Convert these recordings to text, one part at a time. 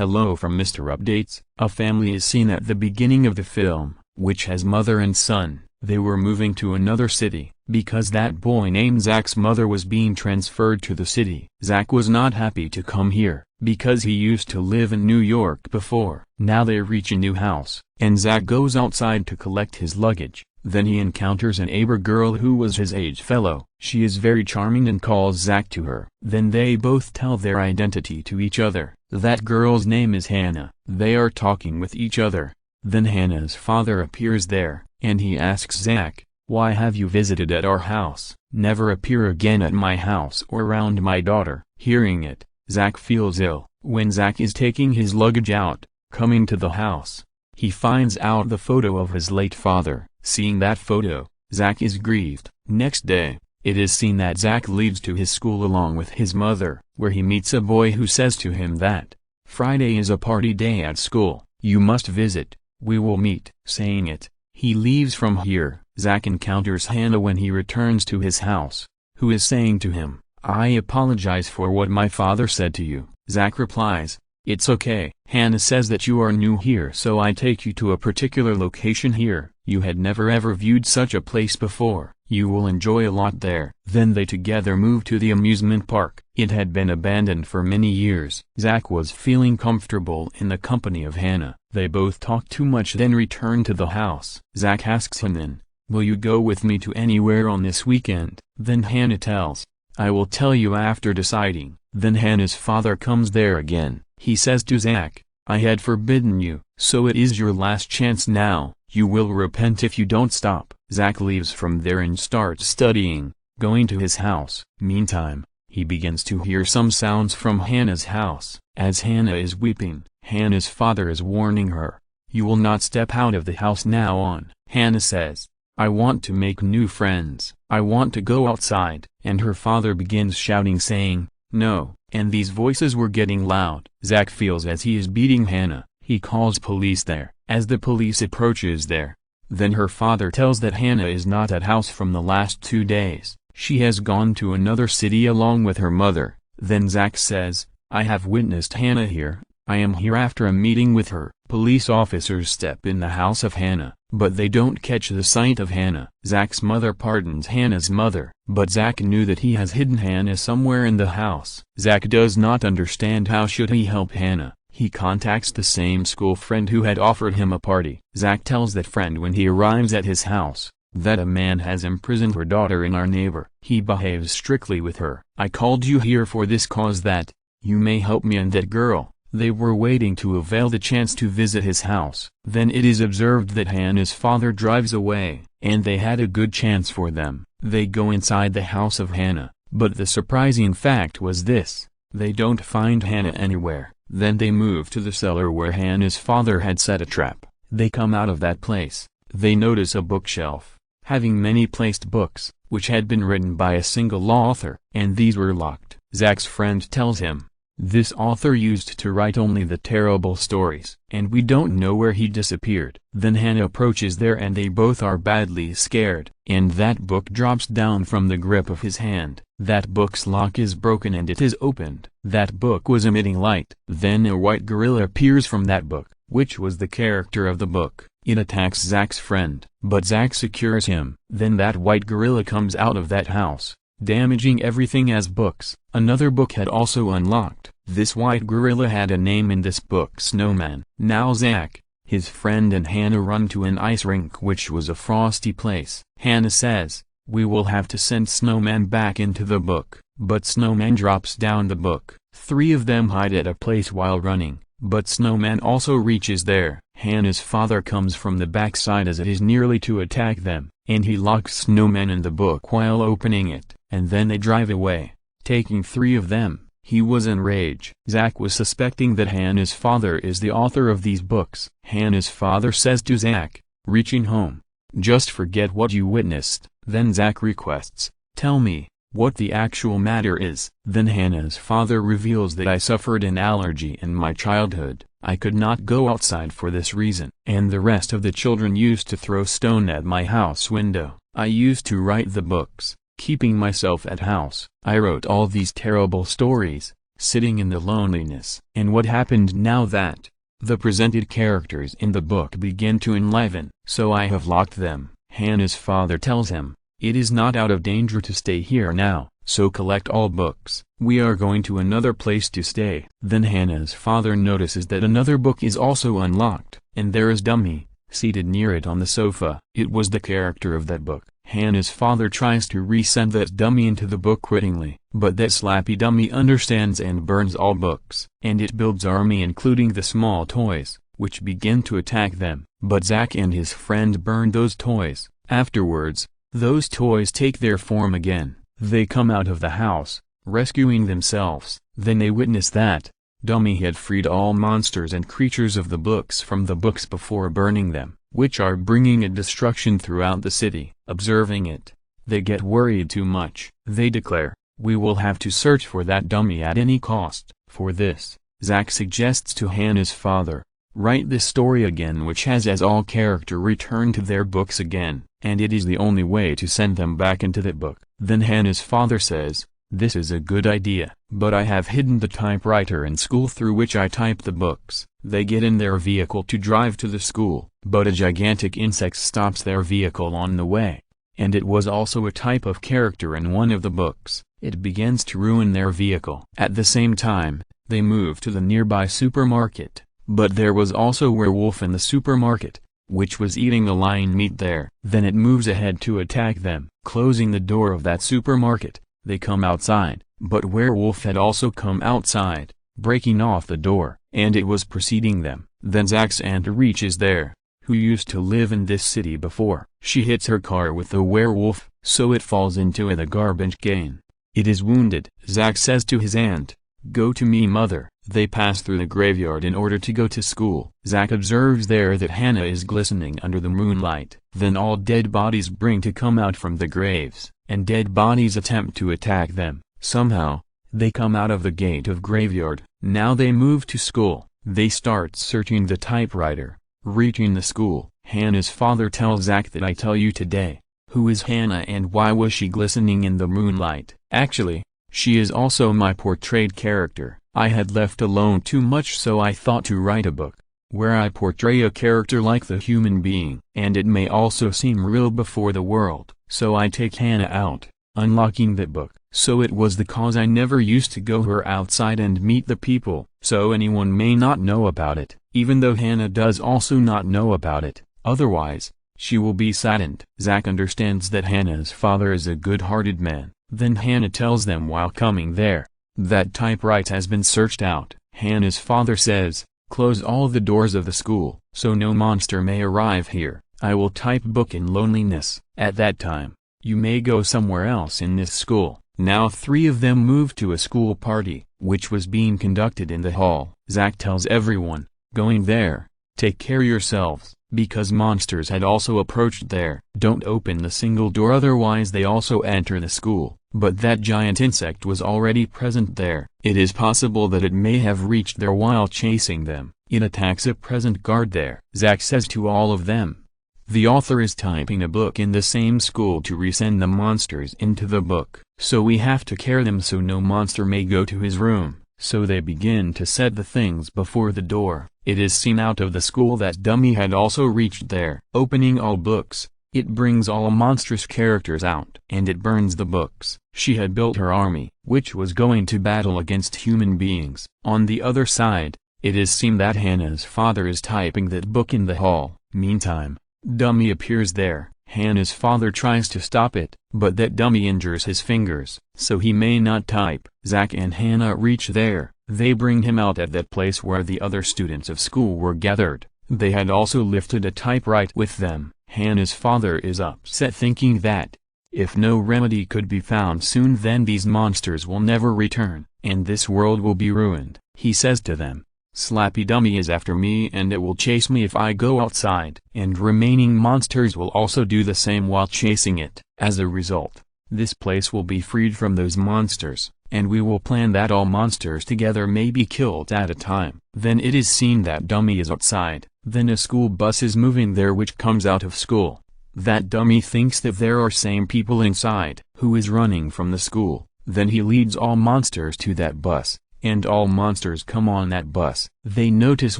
Hello from Mr. Updates. A family is seen at the beginning of the film, which has mother and son. They were moving to another city, because that boy named Zach's mother was being transferred to the city. Zach was not happy to come here, because he used to live in New York before. Now they reach a new house, and Zach goes outside to collect his luggage. Then he encounters a neighbor girl who was his age fellow. She is very charming and calls Zach to her. Then they both tell their identity to each other. That girl's name is Hannah. They are talking with each other. Then Hannah's father appears there, and he asks Zach, "Why have you visited at our house? Never appear again at my house or around my daughter." Hearing it, Zach feels ill. When Zach is taking his luggage out, coming to the house, he finds out the photo of his late father. Seeing that photo, Zach is grieved. Next day, it is seen that Zach leaves to his school along with his mother, where he meets a boy who says to him that, "Friday is a party day at school, you must visit, we will meet." Saying it, he leaves from here. Zach encounters Hannah when he returns to his house, who is saying to him, "I apologize for what my father said to you." Zach replies, "It's okay." Hannah says that you are new here, so I take you to a particular location here. You had never ever viewed such a place before. You will enjoy a lot there. Then they together move to the amusement park. It had been abandoned for many years. Zach was feeling comfortable in the company of Hannah. They both talk too much then return to the house. Zach asks him then, "Will you go with me to anywhere on this weekend?" Then Hannah tells, "I will tell you after deciding." Then Hannah's father comes there again. He says to Zach, "I had forbidden you, so it is your last chance now. You will repent if you don't stop." Zach leaves from there and starts studying, going to his house. Meantime, he begins to hear some sounds from Hannah's house. As Hannah is weeping, Hannah's father is warning her, "You will not step out of the house now on." Hannah says, "I want to make new friends. I want to go outside." And her father begins shouting saying, "No," and these voices were getting loud. Zach feels as he is beating Hannah. He calls police there. As the police approaches there, then her father tells that Hannah is not at house from the last 2 days. She has gone to another city along with her mother. Then Zach says, "I have witnessed Hannah here. I am here after a meeting with her." Police officers step in the house of Hannah, but they don't catch the sight of Hannah. Zach's mother pardons Hannah's mother, but Zach knew that he has hidden Hannah somewhere in the house. Zach does not understand how should he help Hannah. He contacts the same school friend who had offered him a party. Zach tells that friend when he arrives at his house, that a man has imprisoned her daughter in our neighbor. He behaves strictly with her. "I called you here for this cause that you may help me and that girl." They were waiting to avail the chance to visit his house. Then it is observed that Hannah's father drives away, and they had a good chance for them. They go inside the house of Hannah, but the surprising fact was this: they don't find Hannah anywhere. Then they move to the cellar where Hannah's father had set a trap. They come out of that place. They notice a bookshelf, having many placed books, which had been written by a single author, and these were locked. Zach's friend tells him, "This author used to write only the terrible stories, and we don't know where he disappeared." Then Hannah approaches there and they both are badly scared, and that book drops down from the grip of his hand. That book's lock is broken and it is opened. That book was emitting light. Then a white gorilla appears from that book, which was the character of the book. It attacks Zach's friend, but Zach secures him. Then that white gorilla comes out of that house, damaging everything as books. Another book had also unlocked. This white gorilla had a name in this book, Snowman. Now Zach, his friend and Hannah run to an ice rink which was a frosty place. Hannah says, "We will have to send Snowman back into the book." But Snowman drops down the book. 3 of them hide at a place while running, but Snowman also reaches there. Hannah's father comes from the backside as it is nearly to attack them, and he locks Snowman in the book while opening it, and then they drive away, taking 3 of them. He was enraged. Zach was suspecting that Hannah's father is the author of these books. Hannah's father says to Zach, reaching home, "Just forget what you witnessed." Then Zach requests, "Tell me what the actual matter is." Then Hannah's father reveals that I suffered an allergy in my childhood. I could not go outside for this reason. And the rest of the children used to throw stone at my house window. I used to write the books, keeping myself at house. I wrote all these terrible stories, sitting in the loneliness. And what happened now that the presented characters in the book begin to enliven? So I have locked them. Hannah's father tells him, it is not out of danger to stay here now, so collect all books. We are going to another place to stay. Then Hannah's father notices that another book is also unlocked, and there is Dummy, seated near it on the sofa. It was the character of that book. Hannah's father tries to resend that dummy into the book wittingly, but that slappy dummy understands and burns all books. And it builds army including the small toys, which begin to attack them. But Zack and his friend burn those toys. Afterwards, those toys take their form again. They come out of the house, rescuing themselves. Then they witness that Dummy had freed all monsters and creatures of the books from the books before burning them, which are bringing a destruction throughout the city. Observing it, they get worried too much. They declare, we will have to search for that dummy at any cost. For this, Zack suggests to Hannah's father, write this story again, which has as all character return to their books again, and it is the only way to send them back into that book. Then Hannah's father says, this is a good idea, but I have hidden the typewriter in school through which I type the books. They get in their vehicle to drive to the school, but a gigantic insect stops their vehicle on the way. And it was also a type of character in one of the books. It begins to ruin their vehicle. At the same time, they move to the nearby supermarket, but there was also a werewolf in the supermarket, which was eating the lion meat there. Then it moves ahead to attack them. Closing the door of that supermarket, they come outside, but werewolf had also come outside, breaking off the door, and it was preceding them. Then Zack's aunt reaches there, who used to live in this city before. She hits her car with the werewolf, so it falls into the garbage can. It is wounded. Zack says to his aunt, go to me, mother. They pass through the graveyard in order to go to school. Zack observes there that Hannah is glistening under the moonlight. Then all dead bodies bring to come out from the graves, and dead bodies attempt to attack them. Somehow, they come out of the gate of graveyard. Now they move to school. They start searching the typewriter. Reaching the school, Hannah's father tells Zack that I tell you today, who is Hannah and why was she glistening in the moonlight? Actually, she is also my portrayed character. I had left alone too much, so I thought to write a book, where I portray a character like the human being. And it may also seem real before the world. So I take Hannah out, unlocking that book. So it was the cause I never used to go her outside and meet the people, so anyone may not know about it, even though Hannah does also not know about it, otherwise, she will be saddened. Zack understands that Hannah's father is a good-hearted man. Then Hannah tells them while coming there, that typewriter has been searched out. Hannah's father says, close all the doors of the school, so no monster may arrive here. I will type book in loneliness. At that time, you may go somewhere else in this school. Now 3 of them move to a school party, which was being conducted in the hall. Zack tells everyone, going there, take care yourselves, because monsters had also approached there. Don't open the single door, otherwise they also enter the school. But that giant insect was already present there. It is possible that it may have reached there while chasing them. It attacks a present guard there. Zack says to all of them, the author is typing a book in the same school to resend the monsters into the book, so we have to care them so no monster may go to his room. So they begin to set the things before the door. It is seen out of the school that Dummy had also reached there. Opening all books, it brings all monstrous characters out, and it burns the books. She had built her army, which was going to battle against human beings. On the other side, it is seen that Hannah's father is typing that book in the hall. Meantime, Dummy appears there. Hannah's father tries to stop it, but that Dummy injures his fingers, so he may not type. Zack and Hannah reach there. They bring him out at that place where the other students of school were gathered. They had also lifted a typewriter with them. Hannah's father is upset, thinking that, if no remedy could be found soon, then these monsters will never return, and this world will be ruined. He says to them, Slappy Dummy is after me and it will chase me if I go outside, and remaining monsters will also do the same while chasing it. As a result, this place will be freed from those monsters, and we will plan that all monsters together may be killed at a time. Then it is seen that Dummy is outside. Then a school bus is moving there which comes out of school. That Dummy thinks that there are same people inside, who is running from the school. Then he leads all monsters to that bus. and all monsters come on that bus. They notice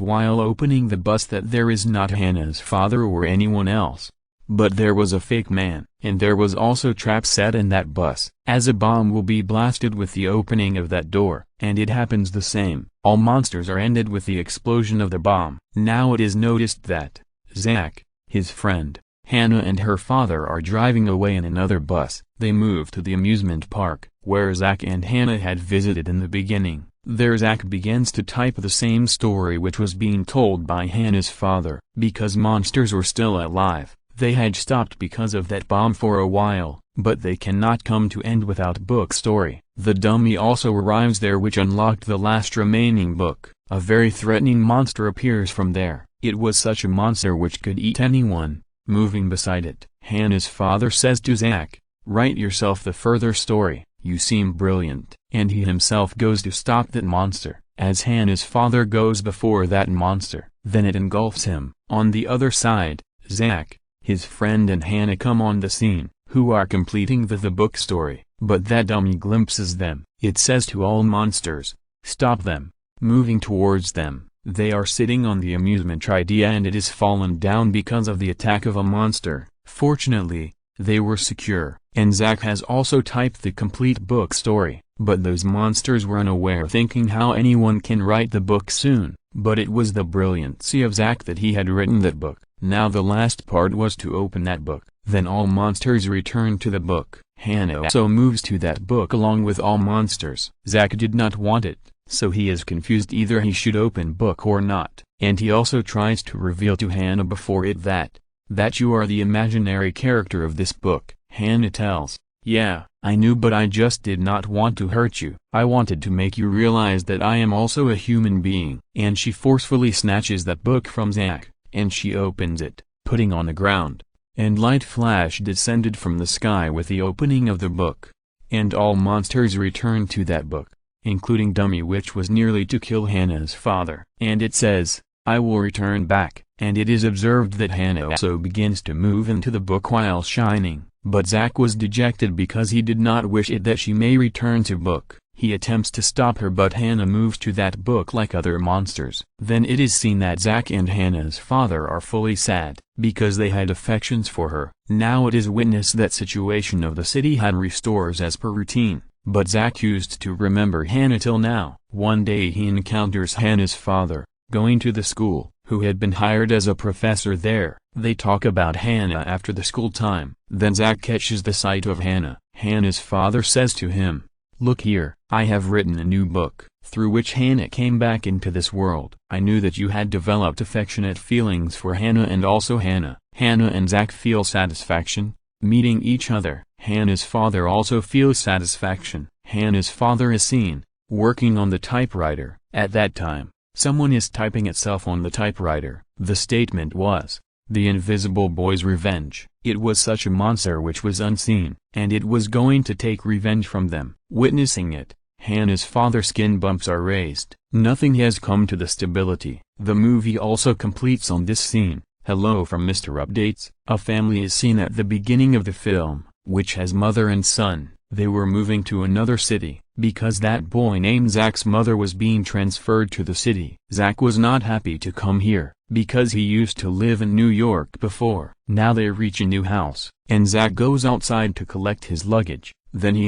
while opening the bus that there is not Hannah's father or anyone else. But there was a fake man, and there was also trap set in that bus, as a bomb will be blasted with the opening of that door, and it happens the same. All monsters are ended with the explosion of the bomb. Now it is noticed that Zach, his friend, Hannah and her father are driving away in another bus. They move to the amusement park, where Zach and Hannah had visited in the beginning. There Zach begins to type the same story which was being told by Hannah's father. Because monsters were still alive, they had stopped because of that bomb for a while, but they cannot come to end without book story. The dummy also arrives there which unlocked the last remaining book. A very threatening monster appears from there. It was such a monster which could eat anyone. Moving beside it, Hannah's father says to Zach, "Write yourself the further story, you seem brilliant." And he himself goes to stop that monster. As Hannah's father goes before that monster, then it engulfs him. On the other side, Zach, his friend and Hannah come on the scene, who are completing the book story, but that dummy glimpses them. It says to all monsters, "Stop them." Moving towards them, they are sitting on the amusement idea and it is fallen down because of the attack of a monster. Fortunately, they were secure, and Zach has also typed the complete book story, but those monsters were unaware, thinking how anyone can write the book soon, but it was the brilliancy of Zach that he had written that book. Now the last part was to open that book, then all monsters return to the book. Hannah also moves to that book along with all monsters. Zach did not want it, so he is confused either he should open book or not, and he also tries to reveal to Hannah before it that you are the imaginary character of this book. Hannah tells, "Yeah, I knew, but I just did not want to hurt you. I wanted to make you realize that I am also a human being." And she forcefully snatches that book from Zach, and she opens it, putting on the ground, and light flash descended from the sky with the opening of the book, and all monsters returned to that book, including Dummy, which was nearly to kill Hannah's father. And it says, "I will return back," and it is observed that Hannah also begins to move into the book while shining, but Zach was dejected because he did not wish it that she may return to book. He attempts to stop her, but Hannah moves to that book like other monsters. Then it is seen that Zach and Hannah's father are fully sad, because they had affections for her. Now it is witnessed that situation of the city had restores as per routine, but Zach used to remember Hannah till now. One day he encounters Hannah's father, going to the school, who had been hired as a professor there. They talk about Hannah after the school time. Then Zach catches the sight of Hannah. Hannah's father says to him, "Look here, I have written a new book, through which Hannah came back into this world. I knew that you had developed affectionate feelings for Hannah and also Hannah." Hannah and Zach feel satisfaction, meeting each other. Hannah's father also feels satisfaction. Hannah's father is seen, working on the typewriter. At that time, someone is typing itself on the typewriter. The statement was, "The Invisible Boy's Revenge." It was such a monster which was unseen, and it was going to take revenge from them. Witnessing it, Hannah's father's skin bumps are raised. Nothing has come to the stability. The movie also completes on this scene. Hello from Mr.Updates. A family is seen at the beginning of the film, which has mother and son. They were moving to another city, because that boy named Zach's mother was being transferred to the city. Zach was not happy to come here, because he used to live in New York before. Now they reach a new house, and Zach goes outside to collect his luggage. Then he